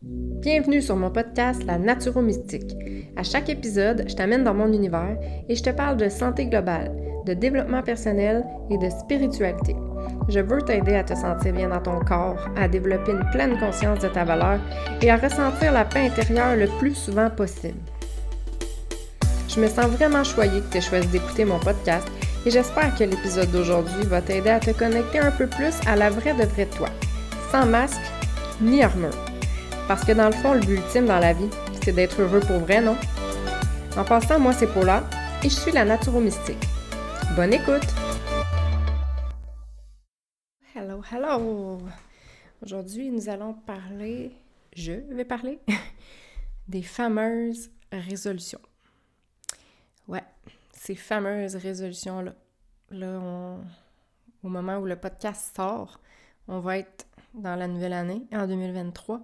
Bienvenue sur mon podcast La Naturo-Mystique. À chaque épisode, je t'amène dans mon univers et je te parle de santé globale, de développement personnel et de spiritualité. Je veux t'aider à te sentir bien dans ton corps, à développer une pleine conscience de ta valeur et à ressentir la paix intérieure le plus souvent possible. Je me sens vraiment choyée que tu aies choisi d'écouter mon podcast et j'espère que l'épisode d'aujourd'hui va t'aider à te connecter un peu plus à la vraie de vraie toi, sans masque ni armure. Parce que dans le fond, le but ultime dans la vie, c'est d'être heureux pour vrai, non? En passant, moi, c'est Paula et je suis la Naturo-Mystique. Bonne écoute! Hello, hello! Aujourd'hui, je vais parler des fameuses résolutions. Ouais, ces fameuses résolutions-là. Au moment où le podcast sort, on va être dans la nouvelle année, en 2023.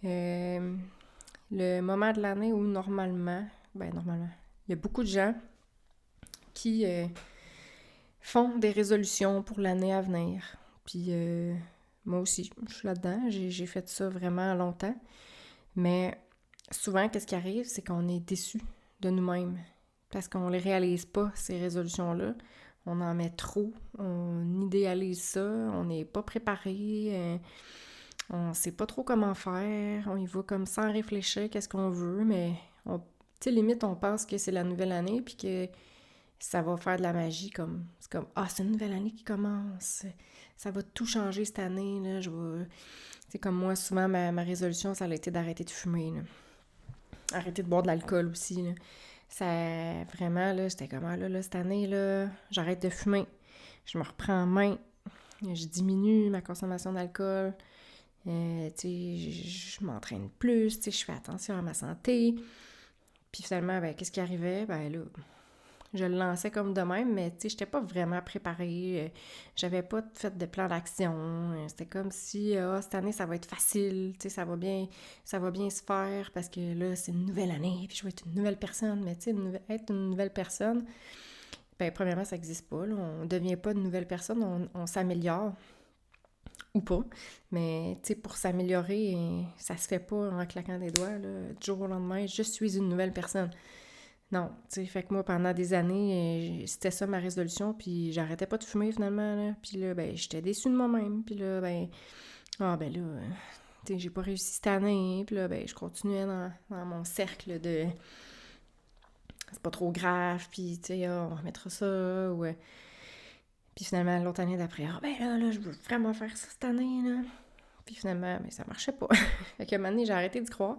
Le moment de l'année où normalement, il y a beaucoup de gens qui font des résolutions pour l'année à venir. Puis moi aussi, je suis là-dedans. J'ai fait ça vraiment longtemps. Mais souvent, qu'est-ce qui arrive, c'est qu'on est déçu de nous-mêmes. Parce qu'on ne les réalise pas, ces résolutions-là. On en met trop, on idéalise ça, on n'est pas préparé, on sait pas trop comment faire, on y va comme sans réfléchir qu'est-ce qu'on veut, mais tu sais, limite, on pense que c'est la nouvelle année puis que ça va faire de la magie, c'est comme, c'est une nouvelle année qui commence, ça va tout changer cette année, là, c'est comme moi, souvent, ma résolution, ça a été d'arrêter de fumer, là. Arrêter de boire de l'alcool aussi, là. Ça, vraiment, là, j'étais comme, là, cette année, là, j'arrête de fumer, je me reprends en main, je diminue ma consommation d'alcool, tu sais, je m'entraîne plus, tu sais, je fais attention à ma santé. Puis finalement, qu'est-ce qui arrivait? Là, je le lançais comme de même, mais tu sais, j'étais pas vraiment préparée. J'avais pas fait de plan d'action. C'était comme si, cette année, ça va être facile, tu sais, ça va bien se faire parce que là, c'est une nouvelle année, puis je vais être une nouvelle personne. Mais tu sais, être une nouvelle personne, premièrement, ça n'existe pas, là. On ne devient pas une nouvelle personne, on s'améliore. Ou pas. Mais, tu sais, pour s'améliorer, ça se fait pas en claquant des doigts, là. Du jour au lendemain, je suis une nouvelle personne. Non, tu sais, fait que moi, pendant des années, c'était ça ma résolution, puis j'arrêtais pas de fumer, finalement, là. Puis là, j'étais déçue de moi-même, puis là, tu sais, j'ai pas réussi cette année, puis là, je continuais dans mon cercle de c'est pas trop grave, puis, tu sais, on remettra ça, ou... Puis finalement, l'autre année d'après, là, je veux vraiment faire ça cette année, là. Puis finalement, ça marchait pas. Fait qu'à un moment donné, j'ai arrêté d'y croire.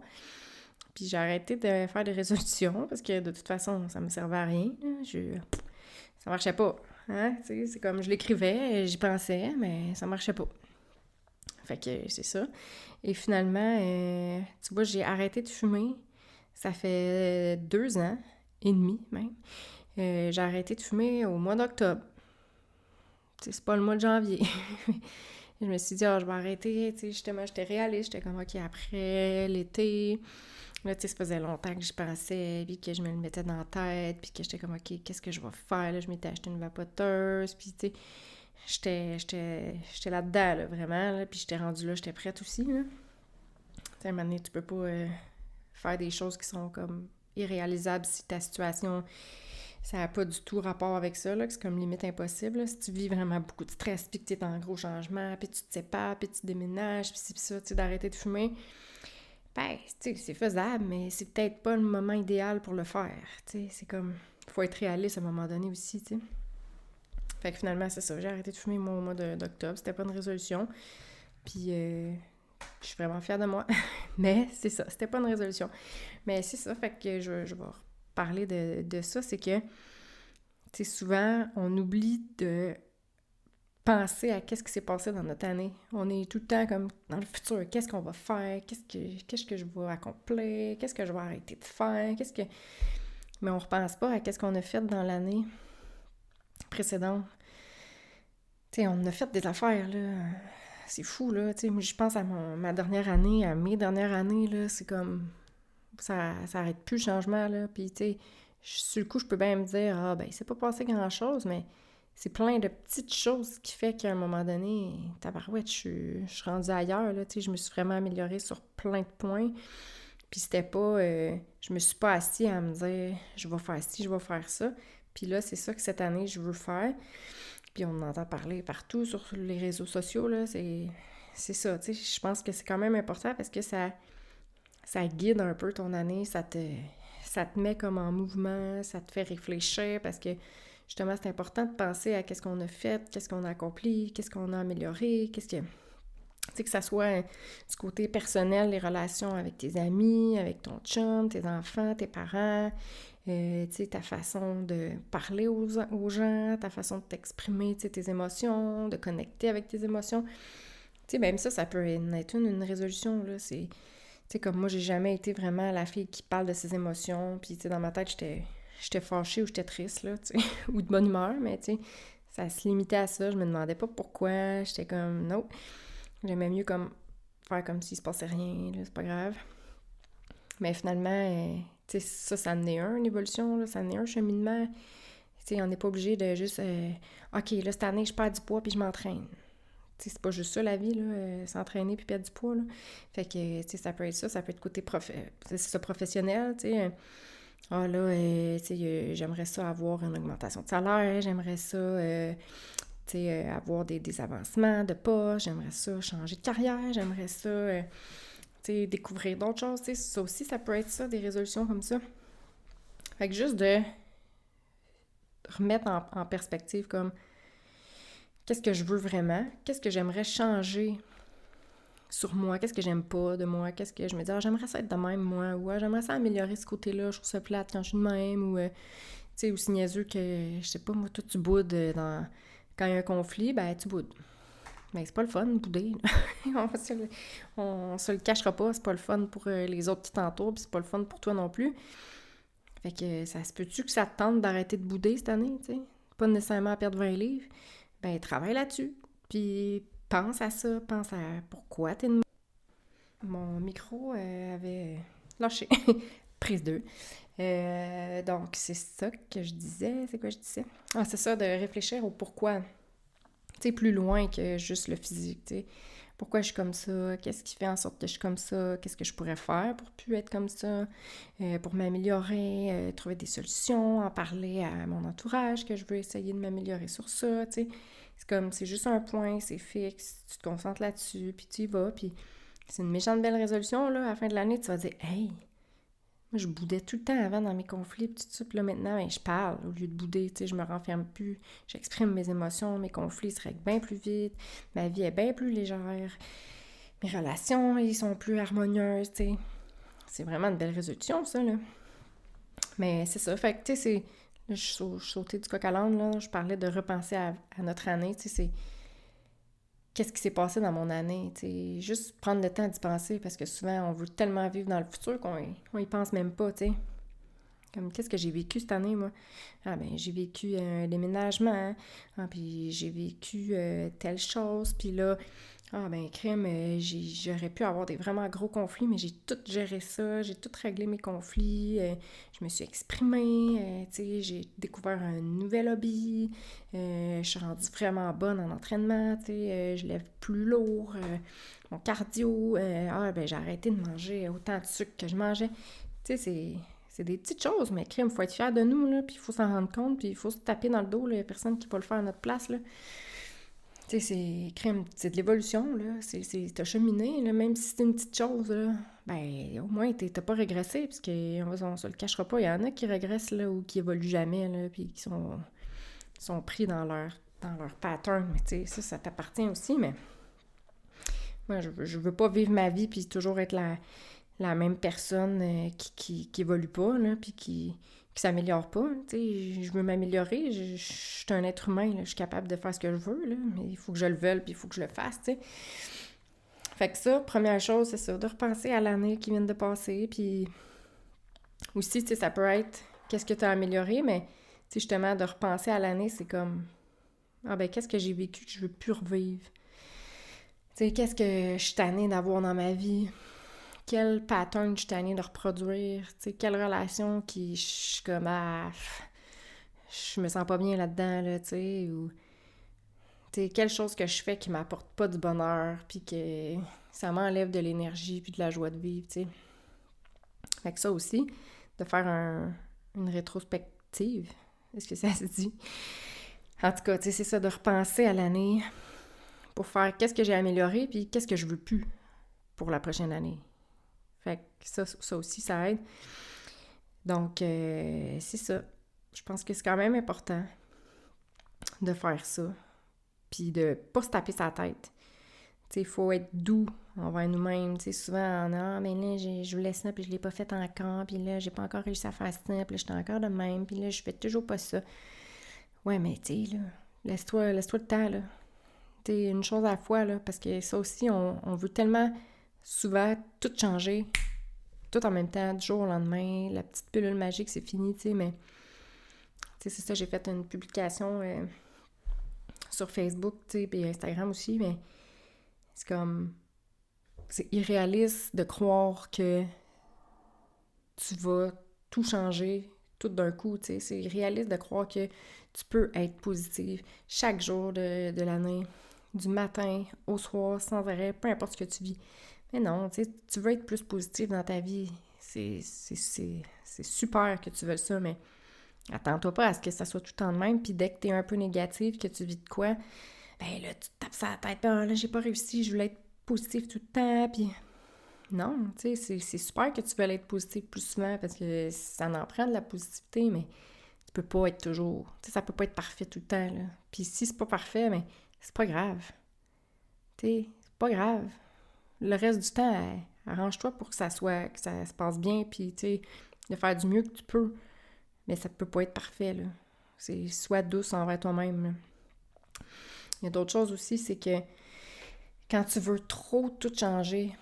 Puis j'ai arrêté de faire des résolutions parce que de toute façon, ça me servait à rien. Ça marchait pas. Hein? Tu sais, c'est comme je l'écrivais, j'y pensais, mais ça marchait pas. Fait que c'est ça. Et finalement, tu vois, j'ai arrêté de fumer. Ça fait 2 ans et demi même. J'ai arrêté de fumer au mois d'octobre. C'est pas le mois de janvier. Je me suis dit, je vais arrêter. Tu sais, justement, j'étais réaliste. J'étais comme, OK, après l'été. Là, tu sais, ça faisait longtemps que j'y pensais, puis que je me le mettais dans la tête, puis que j'étais comme, OK, qu'est-ce que je vais faire? Là, je m'étais acheté une vapoteuse, puis tu sais, j'étais là-dedans, là, vraiment. Là, puis j'étais rendue là, j'étais prête aussi, là. Tu sais, à un moment donné, tu peux pas faire des choses qui sont comme irréalisables si ta situation... Ça n'a pas du tout rapport avec ça, là, que c'est comme limite impossible. Là. Si tu vis vraiment beaucoup de stress, puis que tu es en gros changement, puis tu te sépares, puis tu déménages, puis ça, tu sais, d'arrêter de fumer, tu sais, c'est faisable, mais c'est peut-être pas le moment idéal pour le faire. Tu sais, c'est comme, faut être réaliste à un moment donné aussi, tu sais. Fait que finalement, c'est ça, j'ai arrêté de fumer au mois d'octobre, c'était pas une résolution, puis je suis vraiment fière de moi, mais c'est ça, c'était pas une résolution. Mais c'est ça, fait que je vais parler de ça, c'est que, tu sais, souvent, on oublie de penser à qu'est-ce qui s'est passé dans notre année. On est tout le temps comme dans le futur. Qu'est-ce qu'on va faire? Qu'est-ce que je vais accomplir? Qu'est-ce que je vais arrêter de faire? Mais on repense pas à qu'est-ce qu'on a fait dans l'année précédente. Tu sais, on a fait des affaires, là. C'est fou, là. Tu sais, moi, je pense à ma dernière année, à mes dernières années, là. C'est comme... Ça arrête plus le changement, là. Puis, tu sais, sur le coup, je peux bien me dire, il s'est pas passé grand-chose, mais c'est plein de petites choses qui fait qu'à un moment donné, tabarouette, je suis rendue ailleurs, là, tu sais, je me suis vraiment améliorée sur plein de points. Puis c'était pas... je me suis pas assise à me dire, je vais faire ci, je vais faire ça. Puis là, c'est ça que cette année, je veux faire. Puis on en entend parler partout sur les réseaux sociaux, là, c'est ça, tu sais, je pense que c'est quand même important parce que ça guide un peu ton année, ça te met comme en mouvement, ça te fait réfléchir parce que justement, c'est important de penser à qu'est-ce qu'on a fait, qu'est-ce qu'on a accompli, qu'est-ce qu'on a amélioré, qu'est-ce que... Tu sais, que ça soit du côté personnel, les relations avec tes amis, avec ton chum, tes enfants, tes parents, tu sais, ta façon de parler aux gens, ta façon de t'exprimer, tu sais, tes émotions, de connecter avec tes émotions. Tu sais, même ça peut être une résolution, là, c'est... Tu sais, comme moi, j'ai jamais été vraiment la fille qui parle de ses émotions, puis tu sais, dans ma tête, j'étais fâchée ou j'étais triste, là, tu sais, ou de bonne humeur, mais tu sais, ça se limitait à ça, je me demandais pas pourquoi, j'étais comme, non, j'aimais mieux comme faire comme s'il se passait rien, là, c'est pas grave. Mais finalement, tu sais, ça en est une évolution, là, ça en est un cheminement. Tu sais, on n'est pas obligé de juste, OK, là, cette année, je perds du poids puis je m'entraîne. Tu sais, c'est pas juste ça, la vie, là, s'entraîner puis perdre du poids, là. Fait que, tu sais, ça peut être ça peut être côté c'est ça, professionnel, tu sais. Ah là, tu sais, j'aimerais ça avoir une augmentation de salaire, j'aimerais ça, tu sais, avoir des avancements de poste, j'aimerais ça changer de carrière, j'aimerais ça, tu sais, découvrir d'autres choses, tu sais, ça aussi, ça peut être ça, des résolutions comme ça. Fait que juste de remettre en perspective comme qu'est-ce que je veux vraiment, qu'est-ce que j'aimerais changer sur moi, qu'est-ce que j'aime pas de moi, qu'est-ce que je me dis, ah, j'aimerais ça être de même, moi, ou ah, j'aimerais ça améliorer ce côté-là, je trouve ça plate quand je suis de même, ou, tu sais, aussi niaiseux que, je sais pas, moi, toi, tu boudes quand il y a un conflit, ben, tu boudes. Ben, c'est pas le fun, bouder. on se le cachera pas, c'est pas le fun pour les autres qui t'entourent, puis c'est pas le fun pour toi non plus. Fait que ça se peut-tu que ça te tente d'arrêter de bouder cette année, tu sais? Pas nécessairement à perdre 20 livres. Ben, travaille là-dessus. Puis pense à ça, pense à pourquoi t'es de... Mon micro avait lâché. Prise 2. Donc, c'est ça que je disais. C'est quoi je disais? Ah, c'est ça, de réfléchir au pourquoi. Tu sais, plus loin que juste le physique, tu sais. Pourquoi je suis comme ça? Qu'est-ce qui fait en sorte que je suis comme ça? Qu'est-ce que je pourrais faire pour plus être comme ça? Pour m'améliorer, trouver des solutions, en parler à mon entourage, que je veux essayer de m'améliorer sur ça, tu sais. C'est comme, c'est juste un point, c'est fixe, tu te concentres là-dessus, puis tu y vas, puis c'est une méchante belle résolution, là. À la fin de l'année, tu vas dire « Hey, moi, je boudais tout le temps avant dans mes conflits, puis tout ça, puis là, maintenant, ben, je parle au lieu de bouder, tu sais, je me renferme plus, j'exprime mes émotions, mes conflits se règlent bien plus vite, ma vie est bien plus légère, mes relations, ils sont plus harmonieuses, tu sais. C'est vraiment une belle résolution, ça, là. Mais c'est ça, fait que, tu sais, c'est... Là, je suis sautée du coq à l'âne, là, je parlais de repenser à notre année, tu sais, c'est... Qu'est-ce qui s'est passé dans mon année, tu sais, juste prendre le temps d'y penser, parce que souvent, on veut tellement vivre dans le futur qu'on y pense même pas, tu sais. Comme, qu'est-ce que j'ai vécu cette année, moi? Ah, ben, j'ai vécu un déménagement, hein. Ah, puis j'ai vécu telle chose, puis là, ah, ben, crème, j'aurais pu avoir des vraiment gros conflits, mais j'ai tout géré ça, j'ai tout réglé mes conflits, je me suis exprimée, tu sais, j'ai découvert un nouvel hobby, je suis rendue vraiment bonne en entraînement, tu sais, je lève plus lourd, mon cardio, ah, ben, j'ai arrêté de manger autant de sucre que je mangeais. Tu sais, c'est des petites choses, mais crème, il faut être fier de nous, là, puis il faut s'en rendre compte, puis il faut se taper dans le dos, là, il n'y a personne qui va le faire à notre place, là. Tu sais, c'est crème, c'est de l'évolution, là, t'as cheminé, là, même si c'est une petite chose, là, ben, au moins, t'as pas régressé, parce qu'on se le cachera pas, il y en a qui régressent, là, ou qui évoluent jamais, là, puis qui sont pris dans leur pattern, mais tu sais, ça t'appartient aussi, mais moi, je veux pas vivre ma vie, puis toujours être la même personne qui évolue pas, là, puis qui s'améliore pas. Tu sais, je veux m'améliorer, je suis un être humain, là, je suis capable de faire ce que je veux, là, mais il faut que je le veuille, puis il faut que je le fasse, tu sais. Fait que ça, première chose, c'est ça, de repenser à l'année qui vient de passer, puis aussi, tu sais, ça peut être qu'est-ce que tu as amélioré, mais, tu sais, justement, de repenser à l'année, c'est comme, ah ben, qu'est-ce que j'ai vécu que je veux plus revivre? Tu sais, qu'est-ce que je suis tannée d'avoir dans ma vie? Quel pattern je suis tannée de reproduire, tu sais, quelle relation qui je suis comme, ah, je me sens pas bien là-dedans, là, tu sais, ou quelque chose que je fais qui m'apporte pas du bonheur, puis que ça m'enlève de l'énergie puis de la joie de vivre, tu sais. Fait que ça aussi, de faire une rétrospective, est-ce que ça se dit? En tout cas, tu sais, c'est ça, de repenser à l'année pour faire qu'est-ce que j'ai amélioré puis qu'est-ce que je veux plus pour la prochaine année. Fait que ça aussi, ça aide. Donc, c'est ça. Je pense que c'est quand même important de faire ça. Puis de pas se taper sa tête. Tu sais, il faut être doux envers nous-mêmes. Tu sais, souvent, mais là, je voulais ça, puis je l'ai pas fait encore, puis là, j'ai pas encore réussi à faire ça, puis là, j'étais encore de même, puis là, je fais toujours pas ça. Ouais, mais tu sais, là, laisse-toi le temps, là. Tu sais, une chose à la fois, là, parce que ça aussi, on veut tellement souvent tout changer, tout en même temps, du jour au lendemain, la petite pilule magique, c'est fini, tu sais, mais tu sais, c'est ça, j'ai fait une publication sur Facebook, tu sais, puis Instagram aussi, mais c'est comme, c'est irréaliste de croire que tu vas tout changer tout d'un coup, tu sais, c'est irréaliste de croire que tu peux être positive chaque jour de l'année, du matin au soir, sans arrêt, peu importe ce que tu vis. Mais non, tu sais, tu veux être plus positive dans ta vie, c'est super que tu veuilles ça, mais attends-toi pas à ce que ça soit tout le temps de même, puis dès que t'es un peu négative, que tu vis de quoi, ben là, tu te tapes ça à la tête, ben là, j'ai pas réussi, je voulais être positive tout le temps, puis non, tu sais, c'est super que tu veuilles être positive plus souvent, parce que ça en prend de la positivité, mais tu peux pas être toujours, tu sais, ça peut pas être parfait tout le temps, là. Puis si c'est pas parfait, mais c'est pas grave, tu sais, c'est pas grave. Le reste du temps, arrange-toi pour que ça se passe bien, puis tu sais, de faire du mieux que tu peux. Mais ça peut pas être parfait, là. C'est sois douce envers toi-même, là. Il y a d'autres choses aussi, c'est que quand tu veux trop tout changer,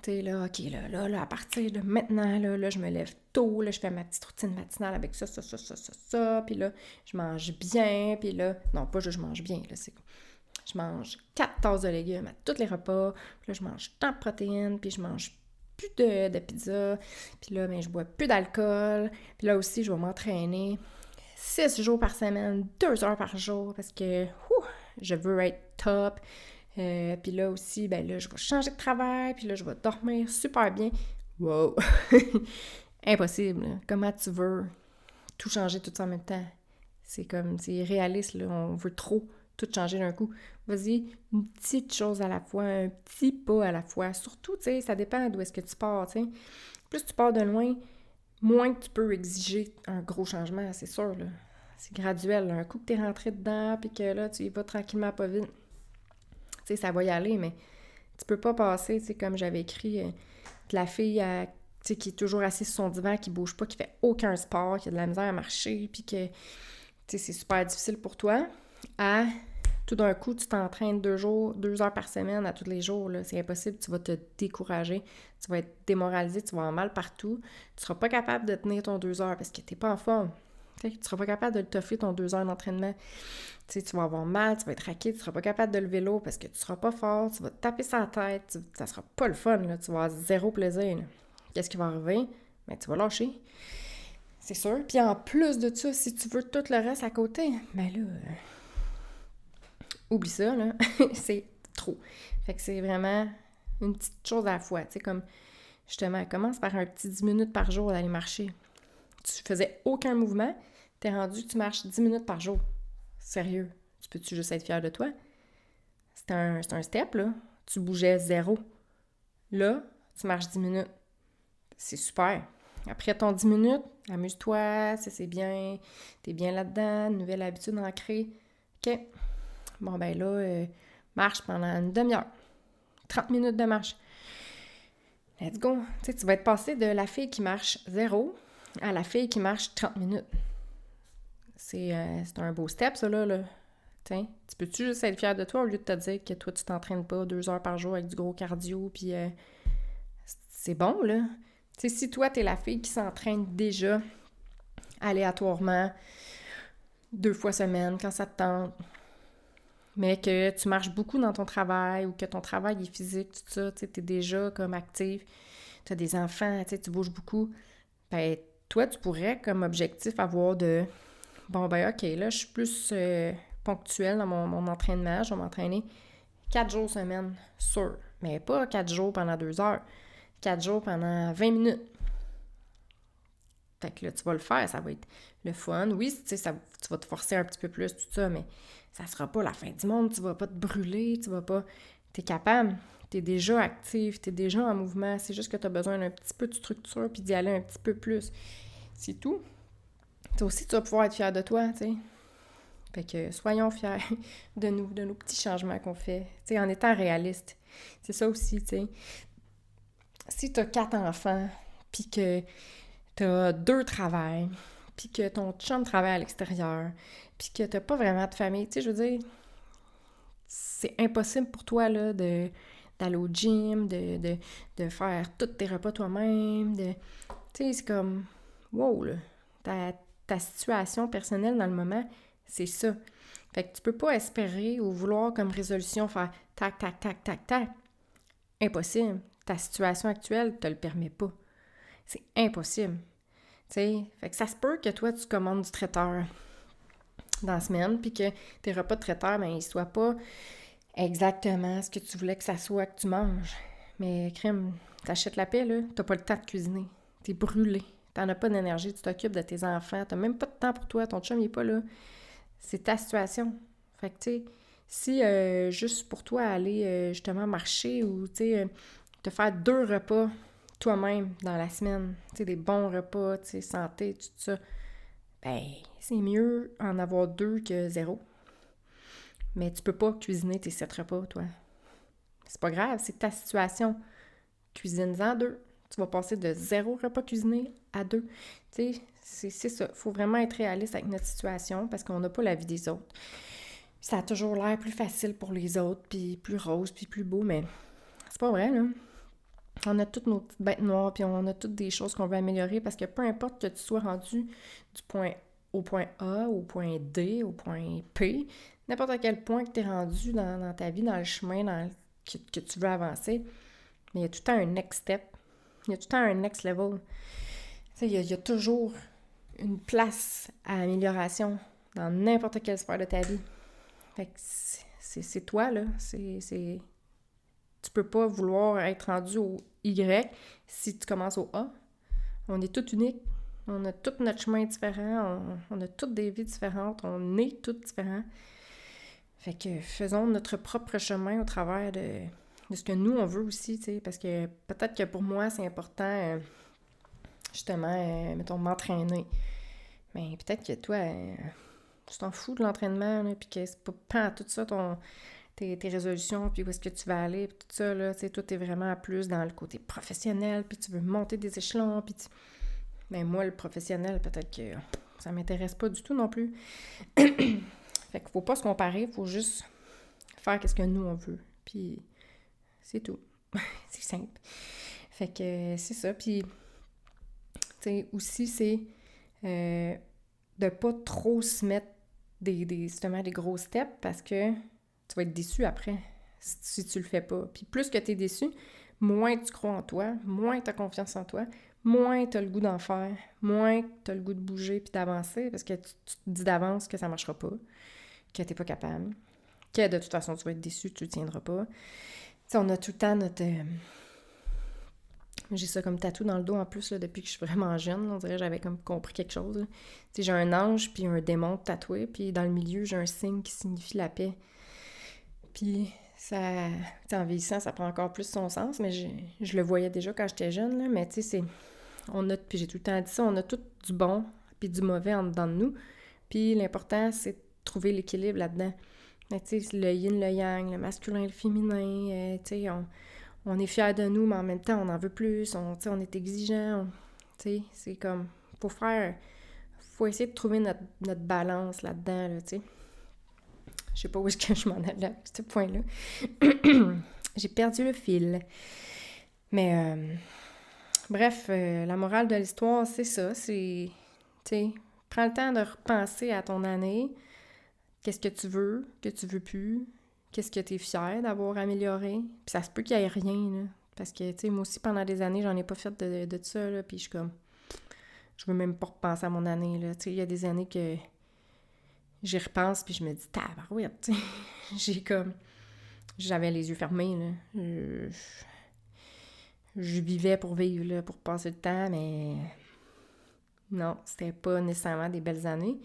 tu sais, là, OK, là, à partir de maintenant, là, je me lève tôt, là, je fais ma petite routine matinale avec ça, puis là, je mange bien, puis là, non, pas juste je mange bien, là, c'est je mange 4 tasses de légumes à tous les repas, puis là, je mange tant de protéines, puis je mange plus de pizza, puis là, ben, je bois plus d'alcool, puis là aussi, je vais m'entraîner 6 jours par semaine, 2 heures par jour, parce que je veux être top. Puis là aussi, ben là, je vais changer de travail, puis là, je vais dormir super bien. Wow! Impossible, là. Comment tu veux tout changer tout ça en même temps? C'est comme, c'est irréaliste, là. On veut trop tout changer d'un coup. Vas-y, une petite chose à la fois, un petit pas à la fois. Surtout, tu sais, ça dépend d'où est-ce que tu pars, tu sais. Plus tu pars de loin, moins que tu peux exiger un gros changement, c'est sûr, là. C'est graduel, là. Un coup que t'es rentré dedans, puis que là, tu y vas tranquillement, pas vite. Tu sais, ça va y aller, mais tu peux pas passer, tu sais, comme j'avais écrit, de la fille tu sais, qui est toujours assise sur son divan, qui bouge pas, qui fait aucun sport, qui a de la misère à marcher, puis que, tu sais, c'est super difficile pour toi, à tout d'un coup, tu t'entraînes 2 heures par semaine à tous les jours, là, c'est impossible, tu vas te décourager, tu vas être démoralisé, tu vas avoir mal partout, tu seras pas capable de tenir ton 2 heures parce que t'es pas en forme. Tu ne seras pas capable de le toffer ton 2 heures d'entraînement. Tu sais, tu vas avoir mal, tu vas être raqué, tu ne seras pas capable de lever l'eau parce que tu ne seras pas fort, tu vas te taper sa tête, ça sera pas le fun, là, tu vas avoir zéro plaisir. Là. Qu'est-ce qui va arriver? Ben, tu vas lâcher. C'est sûr. Puis en plus de ça, si tu veux tout le reste à côté, ben là, oublie ça, là. C'est trop. Fait que c'est vraiment une petite chose à la fois. Tu sais, comme, justement, commence par un petit 10 minutes par jour d'aller marcher. Tu faisais aucun mouvement, t'es rendu, tu marches 10 minutes par jour. Sérieux, tu peux-tu juste être fier de toi? C'est un step, là. Tu bougeais zéro. Là, tu marches 10 minutes. C'est super. Après ton 10 minutes, amuse-toi, c'est bien, t'es bien là-dedans, nouvelle habitude ancrée. OK. Bon, ben là, marche pendant une demi-heure. 30 minutes de marche. Let's go. Tu sais, tu vas être passé de la fille qui marche zéro à la fille qui marche 30 minutes. C'est un beau step, ça, là. Tiens, tu peux-tu juste être fier de toi au lieu de te dire que toi, tu t'entraînes pas 2 heures par jour avec du gros cardio, puis c'est bon, là. Tu sais, si toi, t'es la fille qui s'entraîne déjà aléatoirement 2 fois semaine, quand ça te tente, mais que tu marches beaucoup dans ton travail ou que ton travail est physique, tout ça, tu sais, t'es déjà comme active, t'as des enfants, tu sais, tu bouges beaucoup, ben toi, tu pourrais comme objectif avoir de bon, ben OK, là, je suis plus ponctuelle dans mon entraînement. Je vais m'entraîner 4 jours semaine, sûr. Mais pas 4 jours pendant 2 heures. 4 jours pendant 20 minutes. Fait que là, tu vas le faire, ça va être le fun. Oui, tu sais, tu vas te forcer un petit peu plus, tout ça, mais ça sera pas la fin du monde. Tu vas pas te brûler, tu vas pas... T'es capable, t'es déjà actif, t'es déjà en mouvement. C'est juste que t'as besoin d'un petit peu de structure puis d'y aller un petit peu plus. C'est tout. Toi aussi, tu vas pouvoir être fier de toi, tu sais. Fait que soyons fiers de nos petits changements qu'on fait, tu sais, en étant réaliste. C'est ça aussi, tu sais. Si t'as 4 enfants, puis que t'as 2 travails, puis que ton chum travaille à l'extérieur, puis que t'as pas vraiment de famille, tu sais, je veux dire, c'est impossible pour toi, là, d'aller au gym, de faire tous tes repas toi-même, tu sais, c'est comme, wow, là, ta situation personnelle dans le moment, c'est ça. Fait que tu peux pas espérer ou vouloir comme résolution faire tac, tac, tac, tac, tac. Impossible. Ta situation actuelle te le permet pas. C'est impossible. Tu sais, fait que ça se peut que toi, tu commandes du traiteur dans la semaine, puis que tes repas de traiteur, ben, ils soient pas exactement ce que tu voulais que ça soit que tu manges. Mais crème, t'achètes la paix, là, t'as pas le temps de cuisiner. T'es brûlé. T'en as pas d'énergie, tu t'occupes de tes enfants, t'as même pas de temps pour toi, ton chum il est pas là. C'est ta situation. Fait que, tu sais, si juste pour toi aller justement marcher ou, tu sais, te faire 2 repas toi-même dans la semaine, tu sais, des bons repas, tu sais, santé, tout ça, ben, c'est mieux en avoir 2 que 0. Mais tu peux pas cuisiner tes 7 repas, toi. C'est pas grave, c'est ta situation. Cuisine-en 2. Tu vas passer de 0 repas cuisiné à 2. Tu sais, c'est ça. Il faut vraiment être réaliste avec notre situation parce qu'on n'a pas la vie des autres. Ça a toujours l'air plus facile pour les autres, puis plus rose, puis plus beau, mais c'est pas vrai, là. On a toutes nos petites bêtes noires, puis on a toutes des choses qu'on veut améliorer parce que peu importe que tu sois rendu du point au point A, au point D, au point P, n'importe quel point que tu es rendu dans ta vie, dans le chemin que tu veux avancer, mais il y a tout le temps un next step. Il y a tout le temps un next level. Tu sais, il y a toujours une place à amélioration dans n'importe quelle sphère de ta vie. Fait que c'est toi, là. Tu peux pas vouloir être rendu au Y si tu commences au A. On est tous uniques. On a tout notre chemin différent. On a toutes des vies différentes. On est tous différents. Fait que faisons notre propre chemin au travers de ce que nous, on veut aussi, tu sais. Parce que peut-être que pour moi, c'est important, justement, mettons, m'entraîner. Mais peut-être que toi, tu t'en fous de l'entraînement, là, puis que c'est pas tout ça, tes résolutions, puis où est-ce que tu vas aller, puis tout ça, là, tu sais, toi, t'es vraiment plus dans le côté professionnel, puis tu veux monter des échelons, puis mais moi, le professionnel, peut-être que ça m'intéresse pas du tout non plus. Fait qu'il faut pas se comparer, il faut juste faire ce que nous, on veut. Puis c'est tout. C'est simple. Fait que c'est ça. Puis, tu sais, aussi, c'est de pas trop se mettre justement des gros steps parce que tu vas être déçu après si tu le fais pas. Puis plus que tu es déçu, moins tu crois en toi, moins tu as confiance en toi, moins tu as le goût d'en faire, moins tu as le goût de bouger puis d'avancer parce que tu te dis d'avance que ça marchera pas, que t'es pas capable, que de toute façon tu vas être déçu, tu le tiendras pas. Tu sais, on a tout le temps notre... J'ai ça comme tatou dans le dos en plus là, depuis que je suis vraiment jeune. On dirait que j'avais comme compris quelque chose. Tu sais, j'ai un ange puis un démon tatoué, puis dans le milieu, j'ai un signe qui signifie la paix. Puis ça, en vieillissant, ça prend encore plus son sens, mais je le voyais déjà quand j'étais jeune, là, mais tu sais, puis j'ai tout le temps dit ça, on a tout du bon puis du mauvais en dedans de nous, puis l'important, c'est de trouver l'équilibre là-dedans. Tu sais, le yin, le yang, le masculin, le féminin, tu sais, on est fiers de nous, mais en même temps, on en veut plus, on est exigeant, tu sais, c'est comme, faut essayer de trouver notre balance là-dedans, là, tu sais. Je sais pas où est-ce que je m'en allais à ce point-là. J'ai perdu le fil. Mais, bref, la morale de l'histoire, c'est ça. C'est, tu sais, prends le temps de repenser à ton année. Qu'est-ce que tu veux plus? Qu'est-ce que tu es fier d'avoir amélioré? Puis ça se peut qu'il n'y ait rien, là. Parce que, tu sais, moi aussi, pendant des années, j'en ai pas fait de ça, là. Puis je suis comme... Je veux même pas repenser à mon année, là. Tu sais, il y a des années que j'y repense, puis je me dis, tabarouette, tu sais. J'avais les yeux fermés, là. Je vivais pour vivre, là, pour passer le temps, mais non, c'était pas nécessairement des belles années.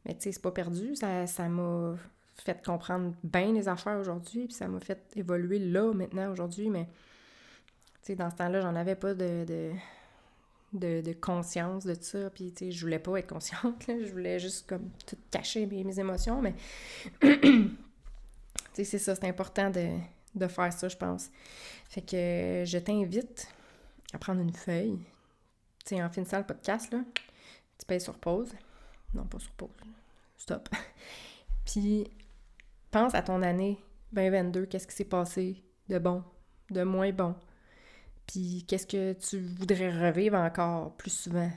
Mais tu sais, c'est pas perdu. Ça m'a fait comprendre bien les affaires aujourd'hui, puis ça m'a fait évoluer là, maintenant, aujourd'hui. Mais tu sais, dans ce temps-là, j'en avais pas de conscience de ça. Puis tu sais, je voulais pas être consciente, là. Je voulais juste comme tout cacher mes émotions, mais tu sais, c'est ça, c'est important de faire ça, je pense. Fait que je t'invite à prendre une feuille. Tu sais, en finissant le podcast, là, tu payes sur pause. Non, pas sur pause. Stop. Puis, pense à ton année 2022. Qu'est-ce qui s'est passé de bon, de moins bon? Puis, qu'est-ce que tu voudrais revivre encore plus souvent?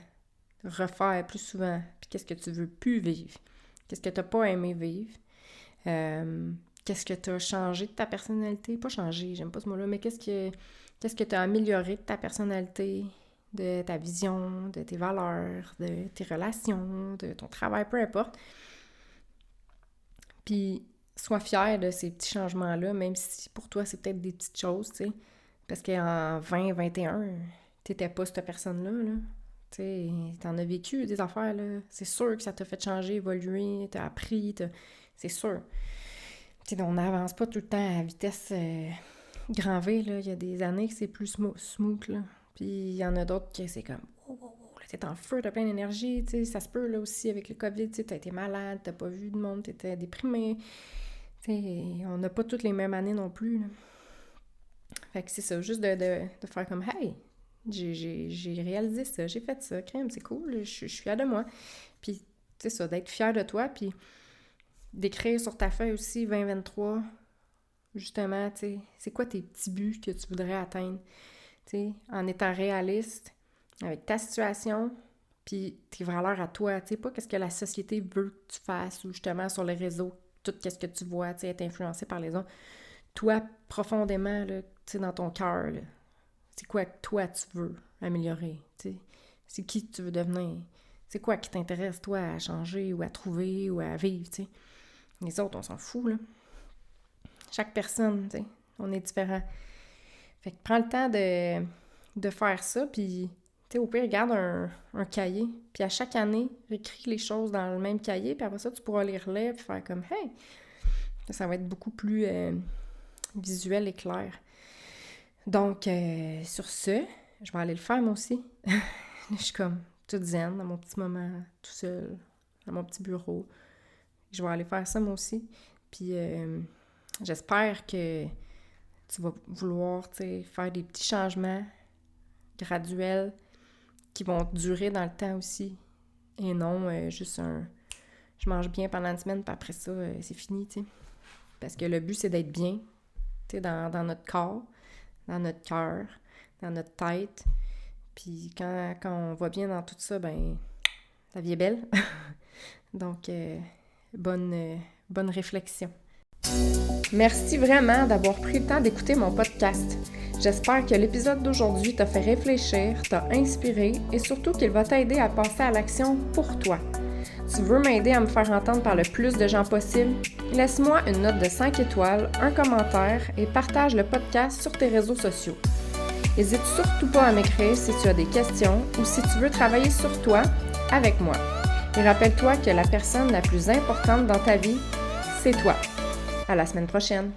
Refaire plus souvent? Puis, qu'est-ce que tu veux plus vivre? Qu'est-ce que tu n'as pas aimé vivre? Qu'est-ce que tu as changé de ta personnalité? Pas changé, j'aime pas ce mot-là, mais qu'est-ce que tu as amélioré de ta personnalité, de ta vision, de tes valeurs, de tes relations, de ton travail, peu importe. Puis, sois fier de ces petits changements-là, même si pour toi, c'est peut-être des petites choses, tu sais. Parce qu'en 2021, t'étais pas cette personne-là, là. Tu sais, t'en as vécu des affaires, là. C'est sûr que ça t'a fait changer, évoluer, t'as appris, c'est sûr. Tu sais, on n'avance pas tout le temps à vitesse grand V, là. Il y a des années que c'est plus smooth, là. Puis il y en a d'autres que c'est comme « wow, là, t'es en feu, t'as plein d'énergie, tu sais, ça se peut, là, aussi, avec le COVID, tu sais, t'as été malade, t'as pas vu de monde, t'étais déprimé. » Tu sais, on n'a pas toutes les mêmes années non plus, là. Fait que c'est ça, juste de faire comme « Hey, j'ai réalisé ça, j'ai fait ça, crème, c'est cool, je suis fière de moi. » Puis, c'est ça, d'être fière de toi, puis d'écrire sur ta feuille aussi 2023, justement, tu sais, c'est quoi tes petits buts que tu voudrais atteindre, tu sais, en étant réaliste avec ta situation, puis tes valeurs à toi, tu sais, pas qu'est-ce que la société veut que tu fasses, ou justement sur les réseaux, tout qu'est-ce que tu vois, tu sais, être influencé par les autres. Toi, profondément, là, tu sais, dans ton cœur, là, c'est quoi que toi, tu veux améliorer, tu sais, c'est qui tu veux devenir, c'est quoi qui t'intéresse, toi, à changer, ou à trouver, ou à vivre, tu sais. Les autres, on s'en fout, là. Chaque personne, tu sais, on est différent. Fait que prends le temps de faire ça, puis, tu sais, au pire, regarde un cahier, puis à chaque année, écris les choses dans le même cahier, puis après ça, tu pourras les relire, puis faire comme « Hey! » Ça va être beaucoup plus visuel et clair. Donc, sur ce, je vais aller le faire, moi aussi. Je suis comme toute zen, dans mon petit moment, tout seul, dans mon petit bureau. Je vais aller faire ça, moi aussi. Puis, j'espère que tu vas vouloir, tu sais, faire des petits changements graduels qui vont durer dans le temps aussi. Et non juste je mange bien pendant une semaine, puis après ça, c'est fini, tu sais. Parce que le but, c'est d'être bien, tu sais, dans notre corps, dans notre cœur, dans notre tête. Puis quand on va bien dans tout ça, ben la vie est belle. Donc, bonne réflexion. Merci vraiment d'avoir pris le temps d'écouter mon podcast. J'espère que l'épisode d'aujourd'hui t'a fait réfléchir, t'a inspiré et surtout qu'il va t'aider à passer à l'action pour toi. Tu veux m'aider à me faire entendre par le plus de gens possible? Laisse-moi une note de 5 étoiles, un commentaire et partage le podcast sur tes réseaux sociaux. N'hésite surtout pas à m'écrire si tu as des questions ou si tu veux travailler sur toi avec moi. Et rappelle-toi que la personne la plus importante dans ta vie, c'est toi. À la semaine prochaine!